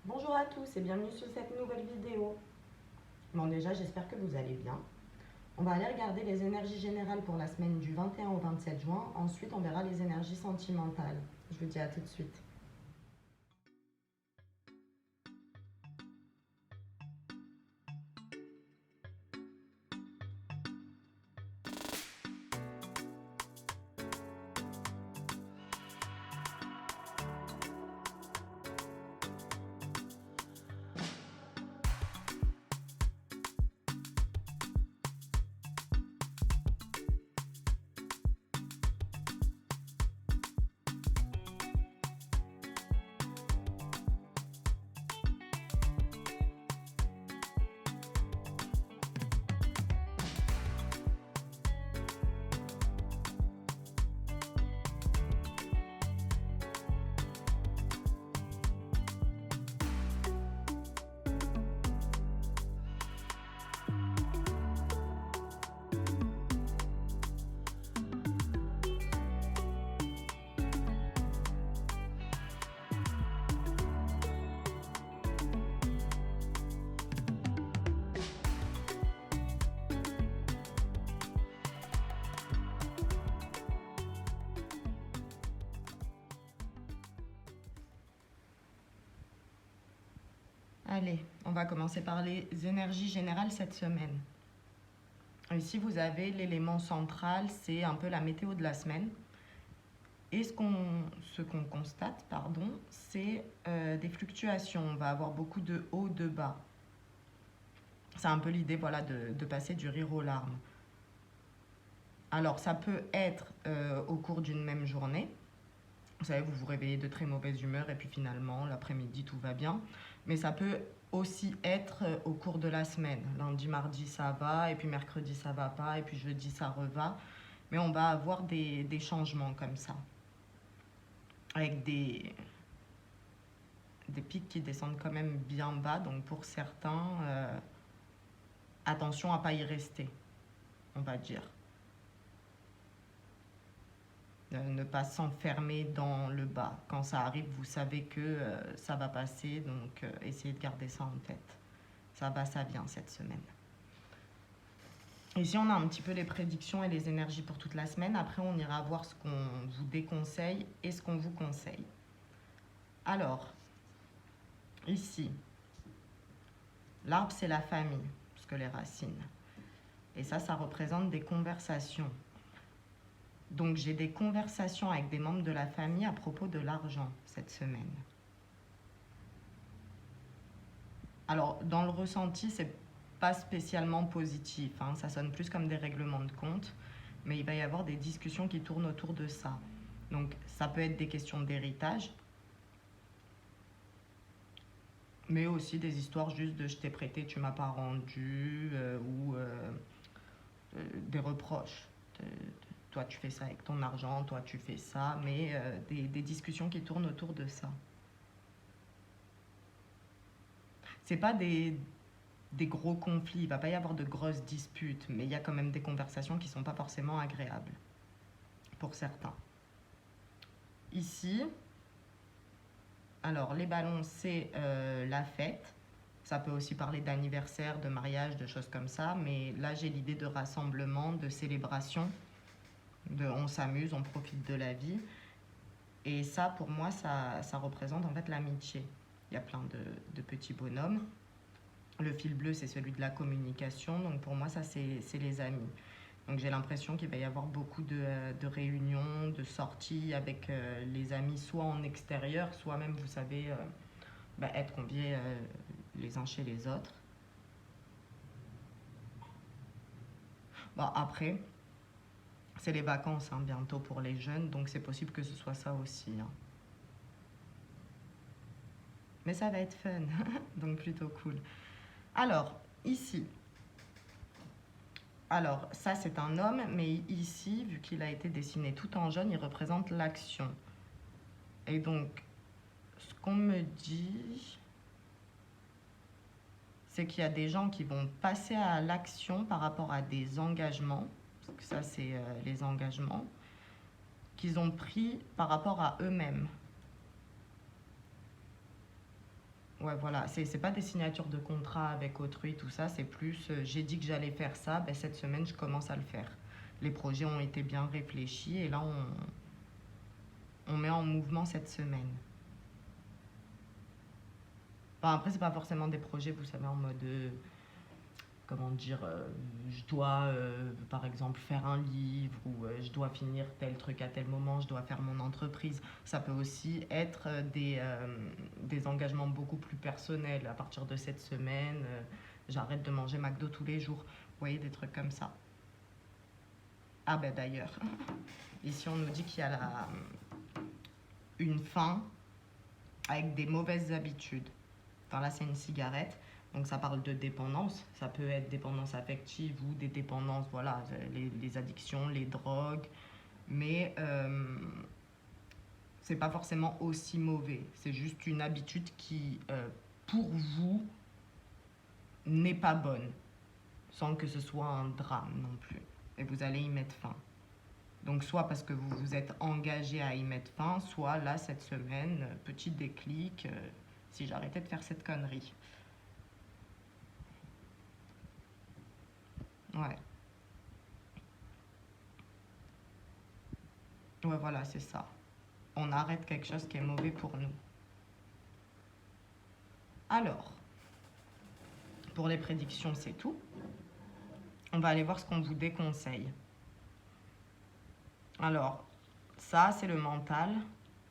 Bonjour à tous et bienvenue sur cette nouvelle vidéo. Bon déjà j'espère que vous allez bien. On va aller regarder les énergies générales pour la semaine du 21 au 27 juin. Ensuite on verra les énergies sentimentales. Je vous dis à tout de suite. Allez, on va commencer par les énergies générales cette semaine. Ici vous avez l'élément central, c'est un peu la météo de la semaine. Et ce qu'on constate, c'est des fluctuations. On va avoir beaucoup de hauts, de bas. C'est un peu l'idée voilà, de passer du rire aux larmes. Alors, ça peut être au cours d'une même journée. Vous savez, vous vous réveillez de très mauvaise humeur et puis finalement, l'après-midi, tout va bien. Mais ça peut aussi être au cours de la semaine. Lundi, mardi, ça va, et puis mercredi, ça va pas, et puis jeudi, ça reva. Mais on va avoir des changements comme ça, avec des pics qui descendent quand même bien bas. Donc pour certains, attention à ne pas y rester, on va dire. Ne pas s'enfermer dans le bas. Quand ça arrive, vous savez que ça va passer, donc essayez de garder ça en tête. Ça va, ça vient cette semaine. Ici, on a un petit peu les prédictions et les énergies pour toute la semaine. Après, on ira voir ce qu'on vous déconseille et ce qu'on vous conseille. Alors, ici, l'arbre, c'est la famille, parce que les racines. Et ça représente des conversations. Donc j'ai des conversations avec des membres de la famille à propos de l'argent cette semaine. Alors dans le ressenti, c'est pas spécialement positif, hein, ça sonne plus comme des règlements de compte, mais il va y avoir des discussions qui tournent autour de ça. Donc ça peut être des questions d'héritage, mais aussi des histoires juste de je t'ai prêté, tu m'as pas rendu, ou des reproches. Toi tu fais ça avec ton argent, toi tu fais ça, mais des discussions qui tournent autour de ça. C'est pas des gros conflits, il va pas y avoir de grosses disputes, mais il y a quand même des conversations qui sont pas forcément agréables pour certains. Ici, alors les ballons c'est la fête. Ça peut aussi parler d'anniversaire, de mariage, de choses comme ça, mais là j'ai l'idée de rassemblement, de célébration, de on s'amuse, on profite de la vie. Et ça pour moi ça représente en fait l'amitié. Il y a plein de petits bonhommes. Le fil bleu, c'est celui de la communication. Donc pour moi, ça, c'est les amis. Donc j'ai l'impression qu'il va y avoir beaucoup de réunions, de sorties avec les amis, soit en extérieur, soit même, vous savez, être conviés les uns chez les autres. Bon, après, c'est les vacances hein, bientôt pour les jeunes, donc c'est possible que ce soit ça aussi, hein. Mais ça va être fun, donc plutôt cool. Alors, ici, alors, ça, c'est un homme, mais ici, vu qu'il a été dessiné tout en jaune, il représente l'action. Et donc, ce qu'on me dit, c'est qu'il y a des gens qui vont passer à l'action par rapport à des engagements, parce que ça, c'est les engagements, qu'ils ont pris par rapport à eux-mêmes. Ouais, voilà, c'est pas des signatures de contrat avec autrui, tout ça, c'est plus j'ai dit que j'allais faire ça, ben, cette semaine je commence à le faire. Les projets ont été bien réfléchis et là on met en mouvement cette semaine. Enfin, après, c'est pas forcément des projets, vous savez, en mode comment dire, je dois par exemple faire un livre ou je dois finir tel truc à tel moment, je dois faire mon entreprise. Ça peut aussi être des engagements beaucoup plus personnels. À partir de cette semaine, j'arrête de manger McDo tous les jours. Vous voyez, des trucs comme ça. Ah ben d'ailleurs, ici on nous dit qu'il y a une fin avec des mauvaises habitudes. Enfin là c'est une cigarette. Donc ça parle de dépendance, ça peut être dépendance affective ou des dépendances, voilà, les addictions, les drogues, mais c'est pas forcément aussi mauvais. C'est juste une habitude qui, pour vous, n'est pas bonne, sans que ce soit un drame non plus. Et vous allez y mettre fin. Donc soit parce que vous vous êtes engagé à y mettre fin, soit là, cette semaine, petit déclic, si j'arrêtais de faire cette connerie. Ouais. Ouais, voilà, c'est ça. On arrête quelque chose qui est mauvais pour nous. Alors, pour les prédictions, c'est tout. On va aller voir ce qu'on vous déconseille. Alors, ça, c'est le mental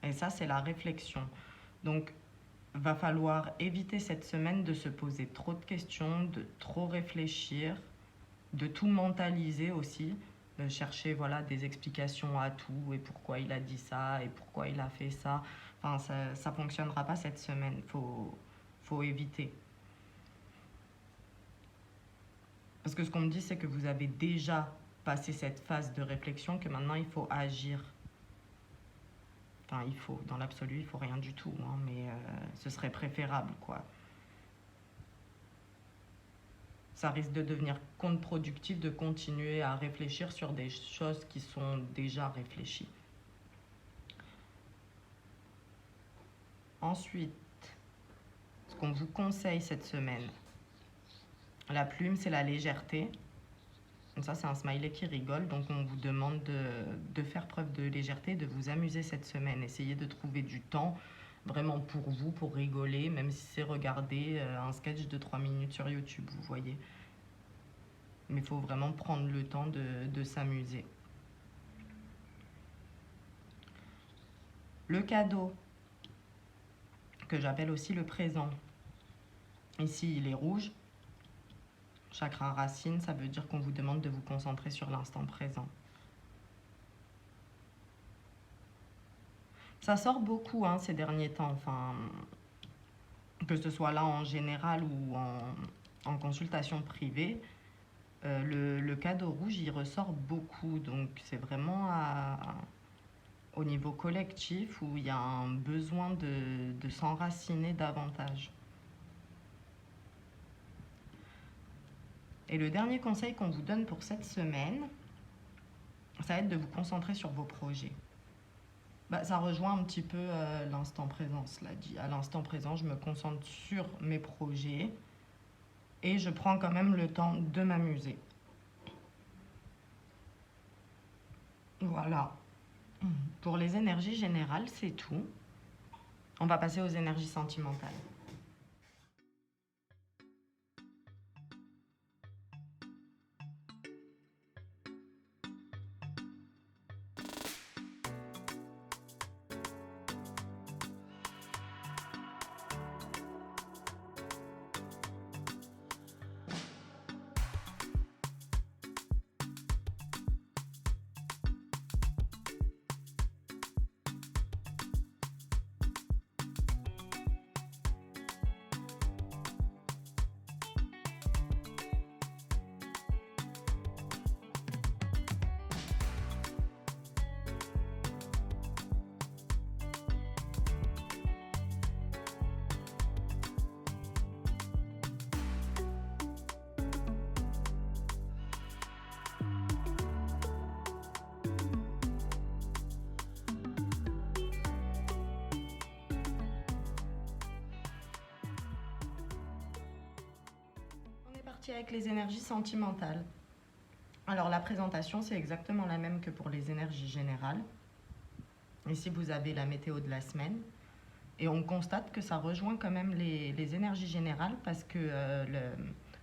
et ça, c'est la réflexion. Donc, va falloir éviter cette semaine de se poser trop de questions, de trop réfléchir, de tout mentaliser aussi, de chercher voilà, des explications à tout et pourquoi il a dit ça et pourquoi il a fait ça. Enfin, ça ne fonctionnera pas cette semaine. Faut éviter. Parce que ce qu'on me dit, c'est que vous avez déjà passé cette phase de réflexion, que maintenant il faut agir. Enfin, il faut, dans l'absolu, il faut rien du tout, hein, mais ce serait préférable, quoi. Ça risque de devenir contre-productif de continuer à réfléchir sur des choses qui sont déjà réfléchies. Ensuite, ce qu'on vous conseille cette semaine, la plume, c'est la légèreté. Donc ça, c'est un smiley qui rigole. Donc, on vous demande de faire preuve de légèreté, de vous amuser cette semaine. Essayez de trouver du temps vraiment pour vous, pour rigoler, même si c'est regarder un sketch de 3 minutes sur YouTube, vous voyez. Mais il faut vraiment prendre le temps de s'amuser. Le cadeau, que j'appelle aussi le présent. Ici, il est rouge. Chakra racine, ça veut dire qu'on vous demande de vous concentrer sur l'instant présent. Ça sort beaucoup hein, ces derniers temps, enfin, que ce soit là en général ou en consultation privée. Le cadeau rouge, il ressort beaucoup, donc c'est vraiment au niveau collectif où il y a un besoin de s'enraciner davantage. Et le dernier conseil qu'on vous donne pour cette semaine, ça va être de vous concentrer sur vos projets. Bah, ça rejoint un petit peu l'instant présent, cela dit. À l'instant présent, je me concentre sur mes projets et je prends quand même le temps de m'amuser. Voilà. Pour les énergies générales, c'est tout. On va passer aux énergies sentimentales. partie avec les énergies sentimentales. Alors la présentation, c'est exactement la même que pour les énergies générales. Ici, vous avez la météo de la semaine. Et on constate que ça rejoint quand même les énergies générales parce que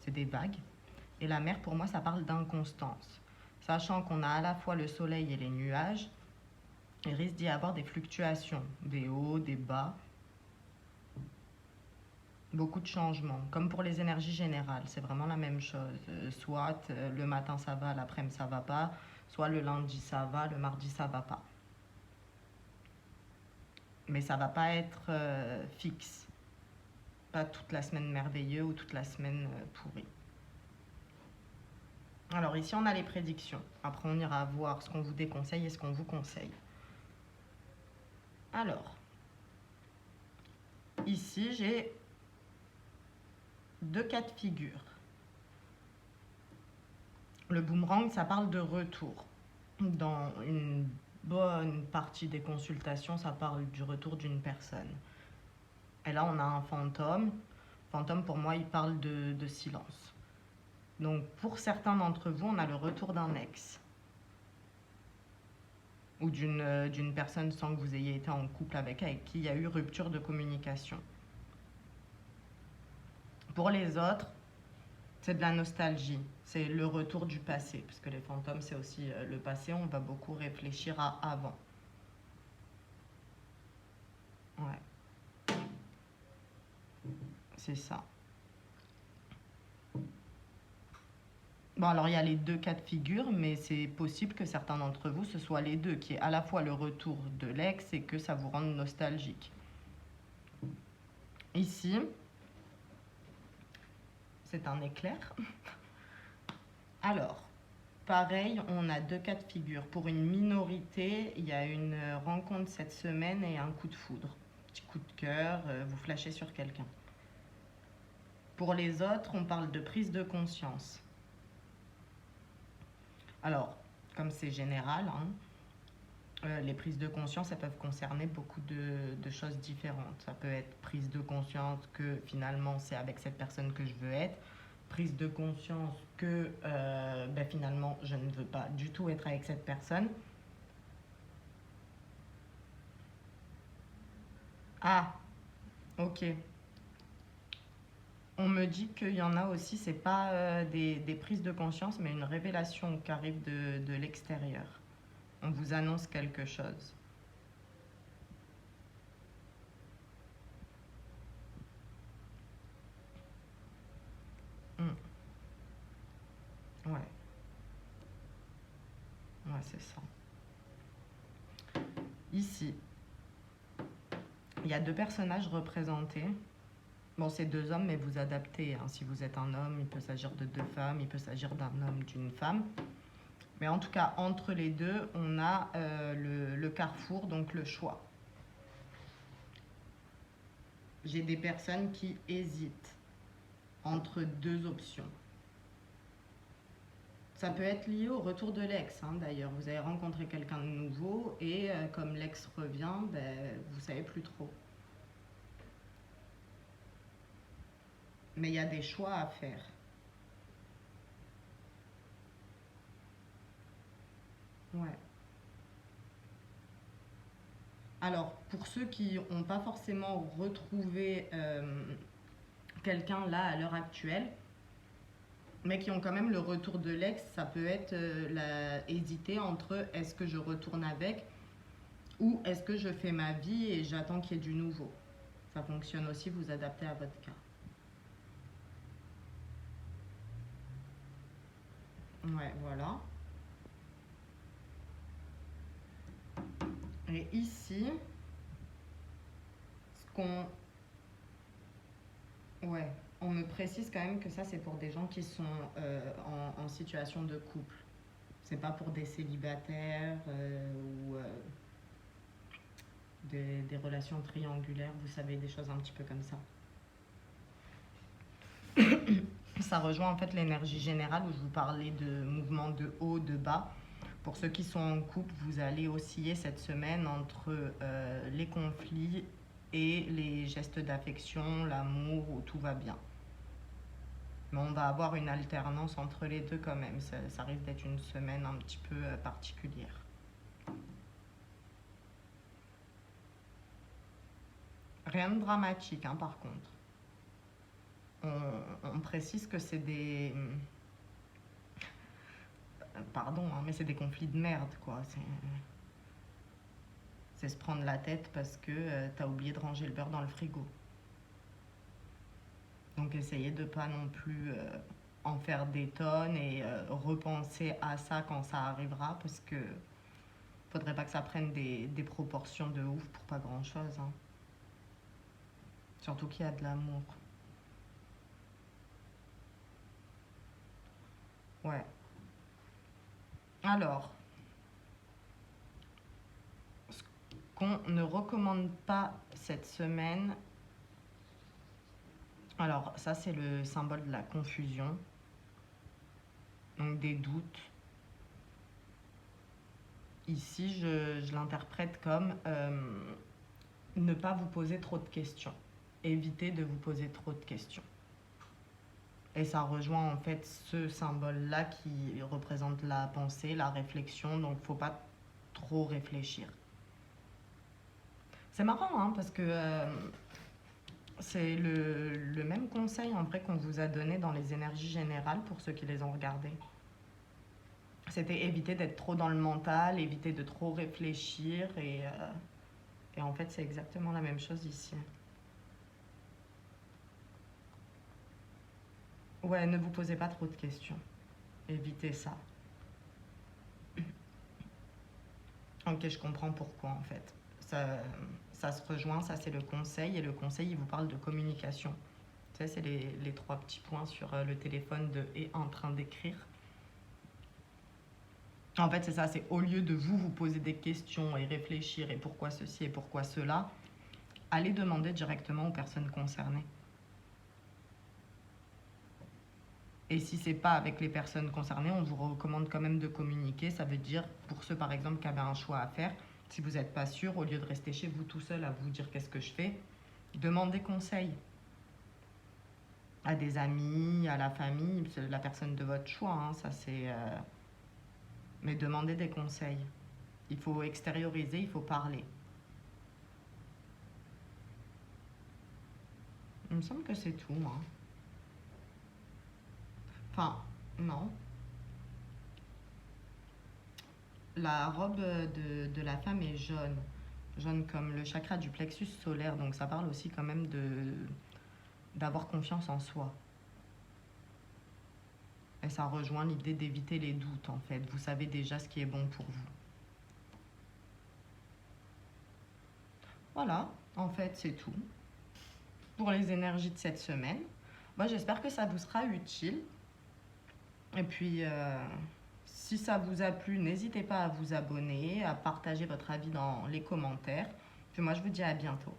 c'est des vagues. Et la mer, pour moi, ça parle d'inconstance. Sachant qu'on a à la fois le soleil et les nuages, il risque d'y avoir des fluctuations, des hauts, des bas, beaucoup de changements. Comme pour les énergies générales, c'est vraiment la même chose. Soit le matin ça va, l'après-midi ça va pas, soit le lundi ça va, le mardi ça va pas. Mais ça va pas être fixe. Pas toute la semaine merveilleuse ou toute la semaine pourrie. Alors ici on a les prédictions. Après on ira voir ce qu'on vous déconseille et ce qu'on vous conseille. Alors, ici j'ai deux cas de figure. Le boomerang, ça parle de retour. Dans une bonne partie des consultations, ça parle du retour d'une personne. Et là, on a un fantôme. Fantôme, pour moi, il parle de silence. Donc, pour certains d'entre vous, on a le retour d'un ex. Ou d'une personne sans que vous ayez été en couple avec qui il y a eu rupture de communication. Pour les autres, c'est de la nostalgie, c'est le retour du passé, parce que les fantômes, c'est aussi le passé, on va beaucoup réfléchir à avant. Ouais. C'est ça. Bon, alors il y a les deux cas de figure, mais c'est possible que certains d'entre vous, ce soit les deux, qui est à la fois le retour de l'ex et que ça vous rende nostalgique. Ici, c'est un éclair. Alors, pareil, on a deux cas de figure. Pour une minorité, il y a une rencontre cette semaine et un coup de foudre. Petit coup de cœur, vous flashez sur quelqu'un. Pour les autres, on parle de prise de conscience. Alors, comme c'est général, les prises de conscience, elles peuvent concerner beaucoup de choses différentes. Ça peut être prise de conscience que finalement c'est avec cette personne que je veux être, prise de conscience que finalement je ne veux pas du tout être avec cette personne. Ah, ok. On me dit qu'il y en a aussi, c'est pas des prises de conscience, mais une révélation qui arrive de l'extérieur. On vous annonce quelque chose. Ouais. Ouais, c'est ça. Ici, il y a deux personnages représentés. Bon, c'est deux hommes, mais vous adaptez. Si vous êtes un homme, il peut s'agir de deux femmes, il peut s'agir d'un homme, d'une femme. Mais en tout cas, entre les deux, on a le carrefour, donc le choix. J'ai des personnes qui hésitent entre deux options. Ça peut être lié au retour de l'ex, d'ailleurs. Vous avez rencontré quelqu'un de nouveau et comme l'ex revient, vous savez plus trop. Mais il y a des choix à faire. Ouais. Alors, pour ceux qui n'ont pas forcément retrouvé quelqu'un là à l'heure actuelle, mais qui ont quand même le retour de l'ex, ça peut être hésiter entre est-ce que je retourne avec ou est-ce que je fais ma vie et j'attends qu'il y ait du nouveau. Ça fonctionne aussi, vous adaptez à votre cas. Ouais, voilà. Et ici, ce qu'on... Ouais, on me précise quand même que ça, c'est pour des gens qui sont en situation de couple. C'est pas pour des célibataires ou des relations triangulaires, vous savez, des choses un petit peu comme ça. Ça rejoint en fait l'énergie générale où je vous parlais de mouvements de haut, de bas. Pour ceux qui sont en couple, vous allez osciller cette semaine entre les conflits et les gestes d'affection, l'amour, où tout va bien. Mais on va avoir une alternance entre les deux quand même. Ça risque d'être une semaine un petit peu particulière. Rien de dramatique, hein, par contre. On précise que c'est des... Pardon, hein, mais c'est des conflits de merde, quoi. C'est se prendre la tête parce que t'as oublié de ranger le beurre dans le frigo. Donc essayez de pas non plus en faire des tonnes et repenser à ça quand ça arrivera, parce que faudrait pas que ça prenne des proportions de ouf pour pas grand chose, hein. Surtout qu'il y a de l'amour. Ouais. Alors, ce qu'on ne recommande pas cette semaine, alors ça c'est le symbole de la confusion, donc des doutes. Ici, je l'interprète comme ne pas vous poser trop de questions. Évitez de vous poser trop de questions. Et ça rejoint en fait ce symbole-là qui représente la pensée, la réflexion, donc faut pas trop réfléchir. C'est marrant, hein, parce que c'est le même conseil en vrai qu'on vous a donné dans les énergies générales pour ceux qui les ont regardées. C'était éviter d'être trop dans le mental, éviter de trop réfléchir et en fait c'est exactement la même chose ici. Ouais, ne vous posez pas trop de questions. Évitez ça. Ok, je comprends pourquoi en fait. Ça se rejoint, ça c'est le conseil, et le conseil il vous parle de communication. Tu sais, c'est les trois petits points sur le téléphone de et en train d'écrire. En fait, c'est ça, c'est au lieu de vous poser des questions et réfléchir et pourquoi ceci et pourquoi cela, allez demander directement aux personnes concernées. Et si c'est pas avec les personnes concernées, on vous recommande quand même de communiquer. Ça veut dire, pour ceux par exemple qui avaient un choix à faire, si vous n'êtes pas sûr, au lieu de rester chez vous tout seul à vous dire qu'est-ce que je fais, demandez conseil à des amis, à la famille, la personne de votre choix, hein, ça c'est... Mais demandez des conseils. Il faut extérioriser, il faut parler. Il me semble que c'est tout, moi. Enfin, non. La robe de la femme est jaune. Jaune comme le chakra du plexus solaire. Donc ça parle aussi quand même d'avoir confiance en soi. Et ça rejoint l'idée d'éviter les doutes en fait. Vous savez déjà ce qui est bon pour vous. Voilà, en fait c'est tout pour les énergies de cette semaine. Moi j'espère que ça vous sera utile. Et puis si ça vous a plu, n'hésitez pas à vous abonner, à partager votre avis dans les commentaires. Puis moi je vous dis à bientôt.